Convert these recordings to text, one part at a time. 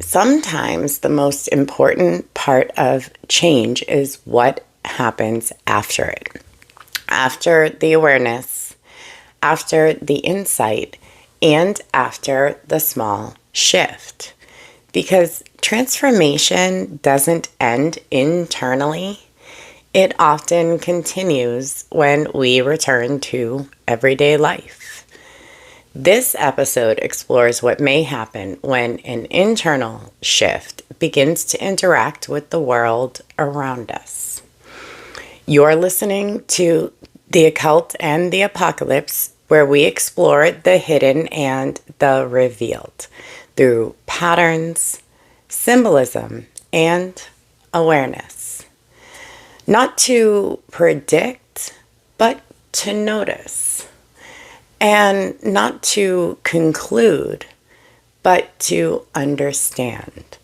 Sometimes the most important part of change is what happens after it. After the awareness, after the insight, and after the small shift. Because transformation doesn't end internally. It often continues when we return to everyday life. This episode explores what may happen when an internal shift begins to interact with the world around us. You're listening to The Occult and the Apocalypse, where we explore the hidden and the revealed through patterns, symbolism, and awareness. Not to predict, but to notice. And not to conclude, but to understand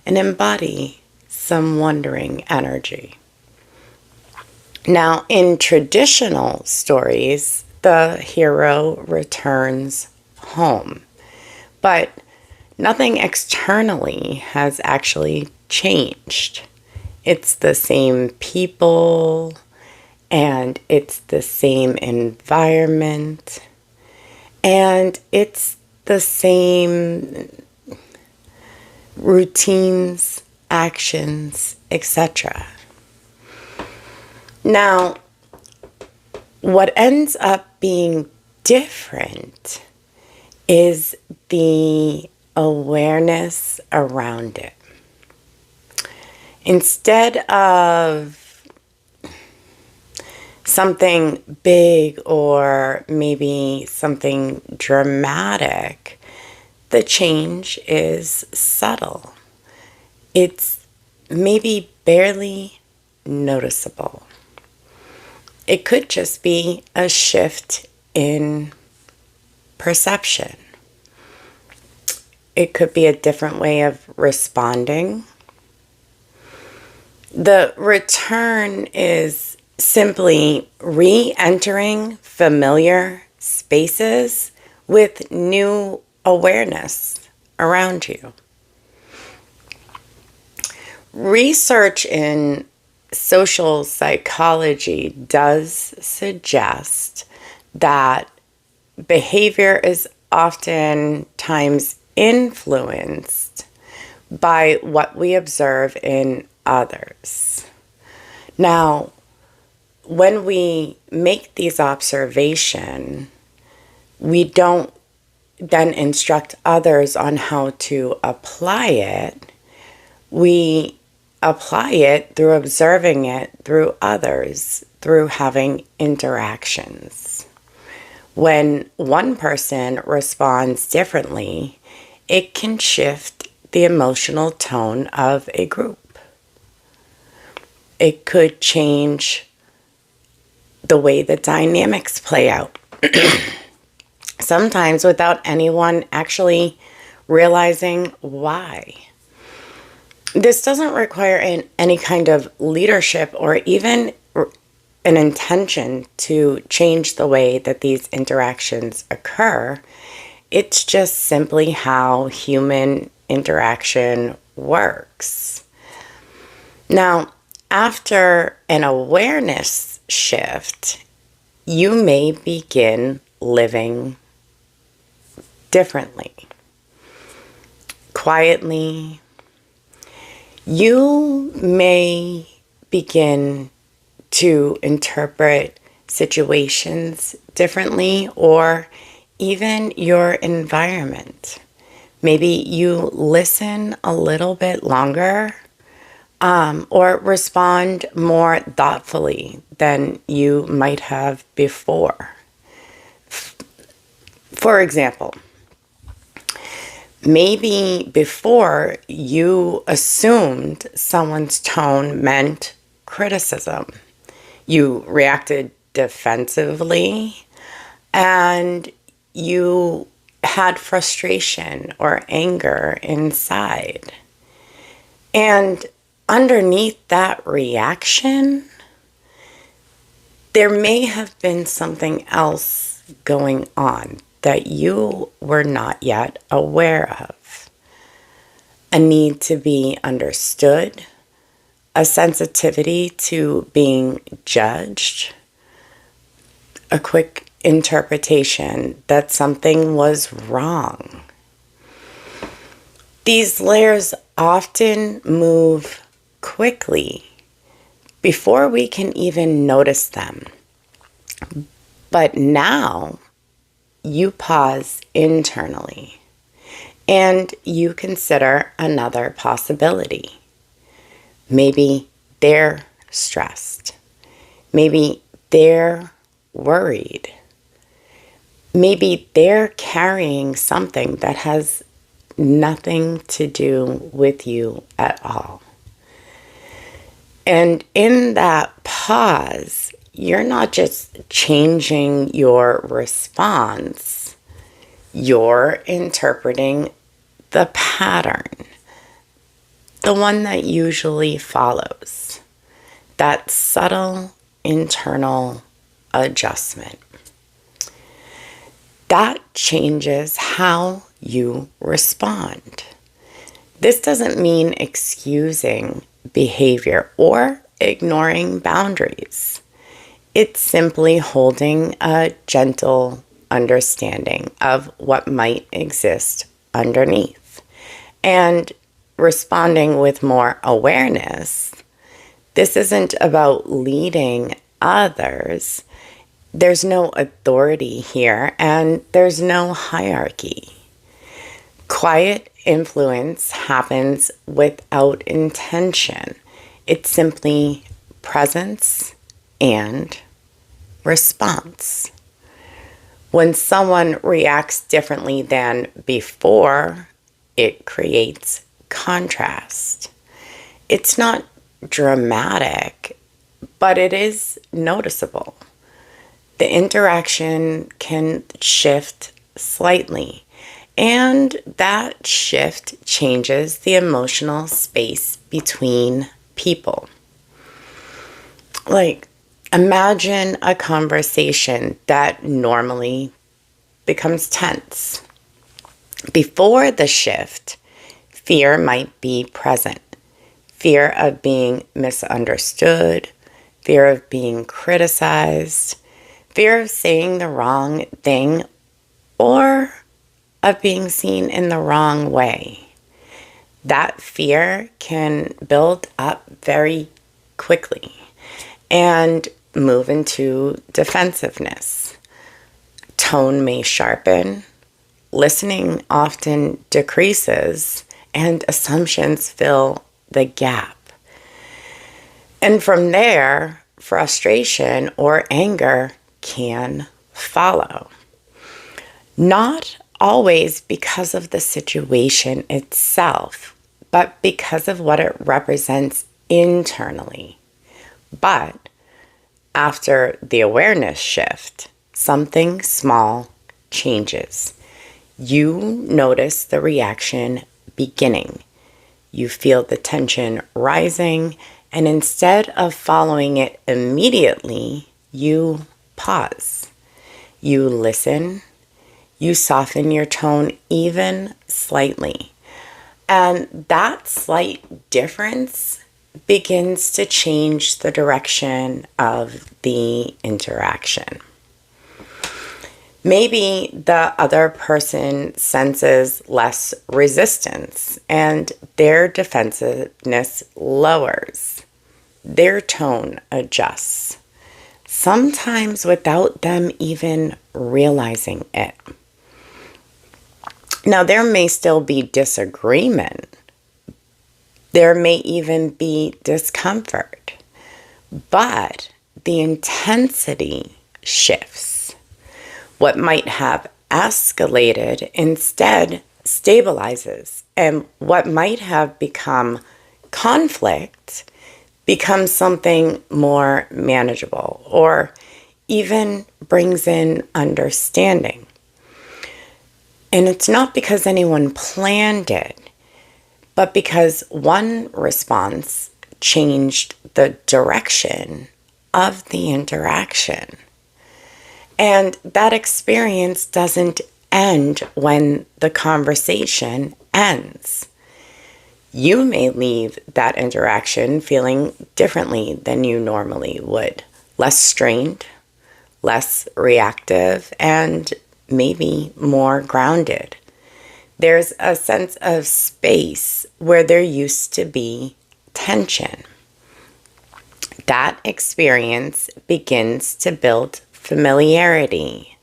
and embody some wondering energy. Now, in traditional stories, the hero returns home, but nothing externally has actually changed. It's the same people, and it's the same environment, and it's the same routines, actions, etc. Now, what ends up being different is the awareness around it. Instead of something big or maybe something dramatic, the change is subtle. It's maybe barely noticeable. It could just be a shift in perception. It could be a different way of responding. The return is simply re-entering familiar spaces with new awareness around you. Research in social psychology does suggest that behavior is oftentimes influenced by what we observe in others. Now, when we make these observations, we don't then instruct others on how to apply it. We apply it through observing it through others, through having interactions. When one person responds differently, it can shift the emotional tone of a group. It could change the way the dynamics play out. Sometimes without anyone actually realizing why. This doesn't require any kind of leadership or even an intention to change the way that these interactions occur. It's just simply how human interaction works. Now, after an awareness shift, you may begin living differently, quietly. You may begin to interpret situations differently, or even your environment. Maybe you listen a little bit longer, or respond more thoughtfully than you might have before. For example, maybe before you assumed someone's tone meant criticism. You reacted defensively and you had frustration or anger inside. And underneath that reaction, there may have been something else going on that you were not yet aware of. a need to be understood, a sensitivity to being judged, a quick interpretation that something was wrong. These layers often move quickly before we can even notice them. But now you pause internally and you consider another possibility. Maybe they're stressed. Maybe they're worried. Maybe they're carrying something that has nothing to do with you at all. And in that pause, you're not just changing your response, you're interpreting the pattern, the one that usually follows, that subtle internal adjustment. That changes how you respond. This doesn't mean excusing behavior or ignoring boundaries. It's simply holding a gentle understanding of what might exist underneath and responding with more awareness. This isn't about leading others. There's no authority here, and there's no hierarchy. Quiet influence happens without intention. It's simply presence and response. When someone reacts differently than before, it creates contrast. It's not dramatic, but it is noticeable. The interaction can shift slightly, and that shift changes the emotional space between people. Like, imagine a conversation that normally becomes tense. Before the shift, fear might be present. Fear of being misunderstood, fear of being criticized, fear of saying the wrong thing, or of being seen in the wrong way. That fear can build up very quickly and move into defensiveness. Tone may sharpen, listening often decreases, and assumptions fill the gap. And from there, frustration or anger can follow. Not always because of the situation itself, but because of what it represents internally. But after the awareness shift, something small changes. You notice the reaction beginning. You feel the tension rising, and instead of following it immediately, you pause. You listen. You soften your tone even slightly. And that slight difference begins to change the direction of the interaction. Maybe the other person senses less resistance and their defensiveness lowers. Their tone adjusts, sometimes without them even realizing it. Now, there may still be disagreement. There may even be discomfort, but the intensity shifts. What might have escalated instead stabilizes, and what might have become conflict becomes something more manageable or even brings in understanding. And it's not because anyone planned it, but because one response changed the direction of the interaction. And that experience doesn't end when the conversation ends. You may leave that interaction feeling differently than you normally would, less strained, less reactive, and maybe more grounded. There's a sense of space where there used to be tension. That experience begins to build familiarity.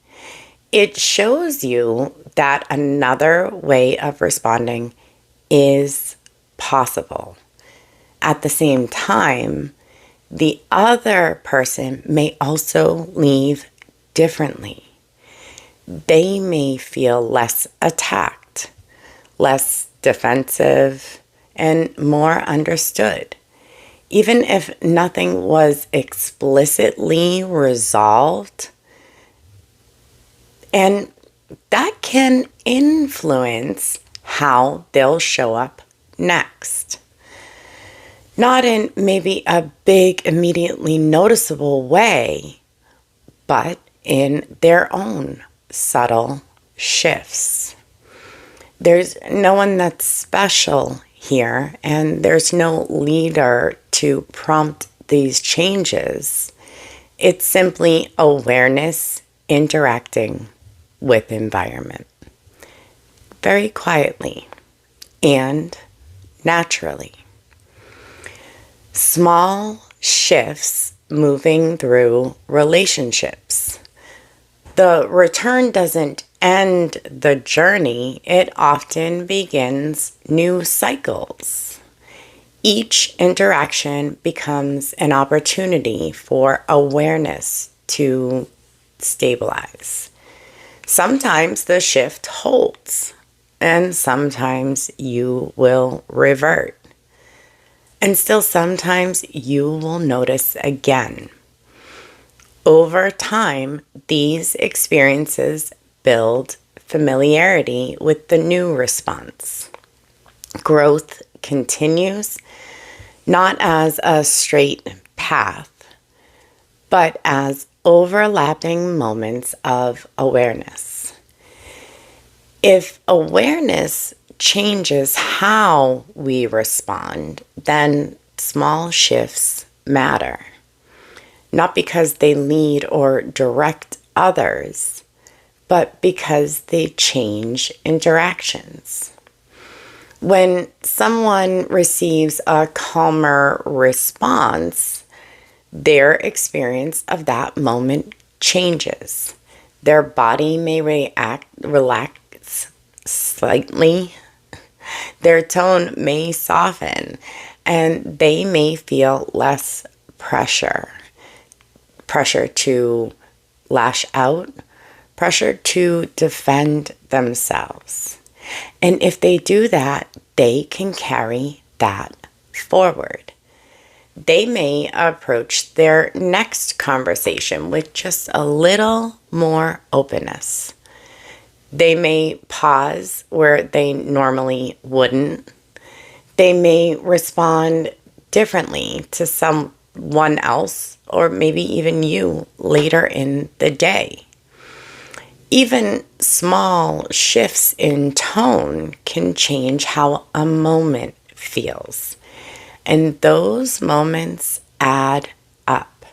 It shows you that another way of responding is possible. At the same time, the other person may also leave differently. They may feel less attacked, less defensive, and more understood. Even if nothing was explicitly resolved, and that can influence how they'll show up next. Not in maybe a big, immediately noticeable way, but in their own subtle shifts. There's no one that's special here, and there's no leader to prompt these changes. It's simply awareness interacting with environment very quietly and naturally. Small shifts moving through relationships. The return doesn't end the journey, it often begins new cycles. Each interaction becomes an opportunity for awareness to stabilize. Sometimes the shift holds, and sometimes you will revert. And still sometimes you will notice again. Over time, these experiences build familiarity with the new response. Growth continues, not as a straight path, but as overlapping moments of awareness. If awareness changes how we respond, then small shifts matter. Not because they lead or direct others, but because they change interactions. When someone receives a calmer response, their experience of that moment changes. Their body may relax slightly. Their tone may soften, and they may feel less pressure. Pressure to lash out, pressure to defend themselves. And if they do that, they can carry that forward. They may approach their next conversation with just a little more openness. They may pause where they normally wouldn't. They may respond differently to someone else, or maybe even you later in the day. Even small shifts in tone can change how a moment feels. And those moments add up.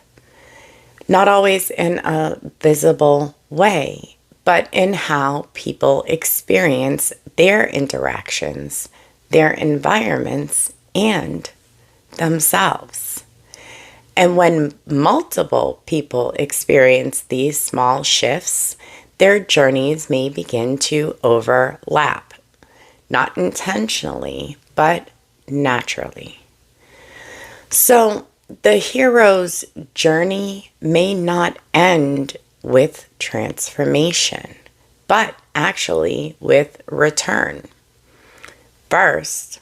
Not always in a visible way, but in how people experience their interactions, their environments, and themselves. And when multiple people experience these small shifts, their journeys may begin to overlap, not intentionally, but naturally. So the hero's journey may not end with transformation, but actually with return. First,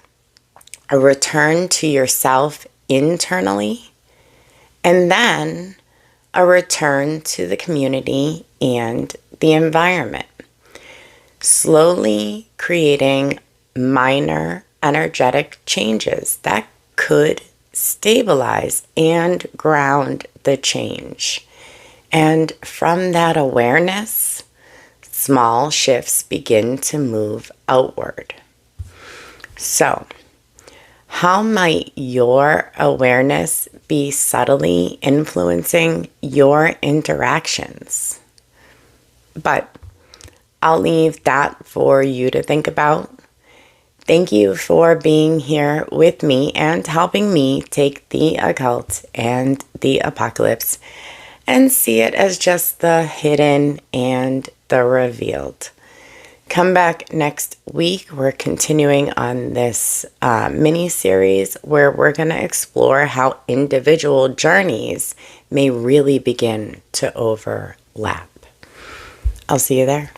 a return to yourself internally, and then a return to the community and the environment, slowly creating minor energetic changes that could stabilize and ground the change. And from that awareness, small shifts begin to move outward. So, How might your awareness be subtly influencing your interactions? But I'll leave that for you to think about. Thank you for being here with me and helping me take the occult and the apocalypse and see it as just the hidden and the revealed. Come back next week. We're continuing on this mini series where we're going to explore how individual journeys may really begin to overlap. I'll see you there.